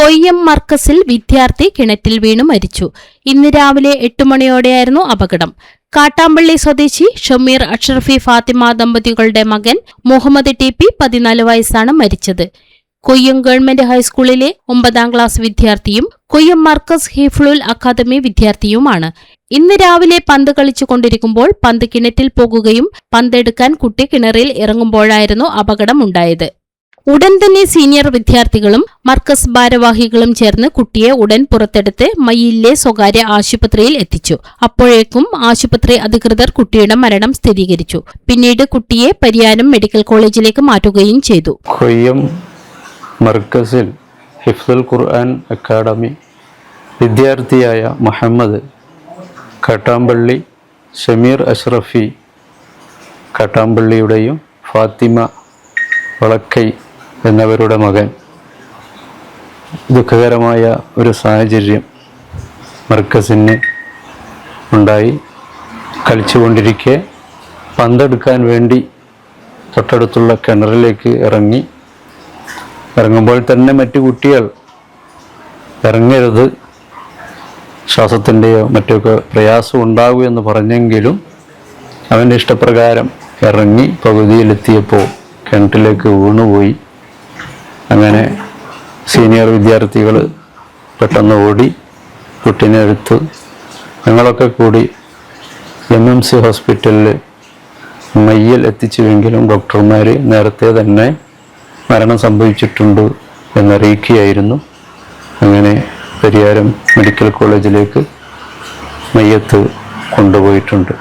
കൊയ്യം മർക്കസിൽ വിദ്യാർത്ഥി കിണറ്റിൽ വീണു മരിച്ചു. ഇന്ന് രാവിലെ 8 മണിയോടെയായിരുന്നു അപകടം. കാട്ടാമ്പള്ളി സ്വദേശി ഷമീർ അഷ്റഫി ഫാത്തിമ ദമ്പതികളുടെ മകൻ മുഹമ്മദ് ടി.പി 14 വയസ്സാണ് മരിച്ചത്. കൊയ്യം ഗവൺമെന്റ് ഹൈസ്കൂളിലെ 9ാം ക്ലാസ് വിദ്യാർത്ഥിയും കൊയ്യം മർക്കസ് ഹിഫ്ലുൽ അക്കാദമി വിദ്യാർത്ഥിയുമാണ്. ഇന്ന് രാവിലെ പന്ത് കളിച്ചുകൊണ്ടിരിക്കുമ്പോൾ പന്ത് കിണറ്റിൽ പോകുകയും പന്തെടുക്കാൻ കുട്ടി കിണറിൽ ഇറങ്ങുമ്പോഴായിരുന്നു അപകടമുണ്ടായത്. ഉടൻ തന്നെ സീനിയർ വിദ്യാർത്ഥികളും മർക്കസ് ഭാരവാഹികളും ചേർന്ന് കുട്ടിയെ ഉടൻ പുറത്തെടുത്ത് മയ്യിലെ സ്വകാര്യ ആശുപത്രിയിൽ എത്തിച്ചു. അപ്പോഴേക്കും ആശുപത്രി അധികൃതർ കുട്ടിയുടെ മരണം സ്ഥിരീകരിച്ചു. പിന്നീട് കുട്ടിയെ പരിയാരം മെഡിക്കൽ കോളേജിലേക്ക് മാറ്റുകയും ചെയ്തു. കൊയ്യം മർക്കസിൽ ഹിഫ്ദുൽ ഖുർആൻ അക്കാദമി വിദ്യാർത്ഥിയായ മുഹമ്മദ് കാട്ടാമ്പള്ളി, ഷമീർ അഷ്റഫി കാട്ടാമ്പള്ളിയുടെയും ഫാത്തിമ വളക്കൈ എന്നവരുടെ മകൻ ദുഃഖകരമായ ഒരു സാഹചര്യം മർക്കസിന് ഉണ്ടായി. കളിച്ചുകൊണ്ടിരിക്കെ പന്തെടുക്കാൻ വേണ്ടി തൊട്ടടുത്തുള്ള കിണറിലേക്ക് ഇറങ്ങുമ്പോൾ തന്നെ മറ്റു കുട്ടികൾ ഇറങ്ങരുത്, ശ്വാസത്തിൻ്റെയോ മറ്റൊക്കെ പ്രയാസം ഉണ്ടാകൂ എന്ന് പറഞ്ഞെങ്കിലും അവൻ്റെ ഇഷ്ടപ്രകാരം ഇറങ്ങി പകുതിയിലെത്തിയപ്പോൾ കിണറ്റിലേക്ക് വീണുപോയി. അങ്ങനെ സീനിയർ വിദ്യാർത്ഥികൾ പെട്ടെന്ന് ഓടി കുട്ടീനെ എടുത്ത് ഞങ്ങളൊക്കെ കൂടി MMC ഹോസ്പിറ്റലിൽ മയ്യിൽ എത്തിച്ചുവെങ്കിലും ഡോക്ടർമാർ നേരത്തെ തന്നെ മരണം സംഭവിച്ചിട്ടുണ്ട് എന്നറിയിക്കുകയായിരുന്നു. അങ്ങനെ പരിയാരം മെഡിക്കൽ കോളേജിലേക്ക് മയ്യത്ത് കൊണ്ടുപോയിട്ടുണ്ട്.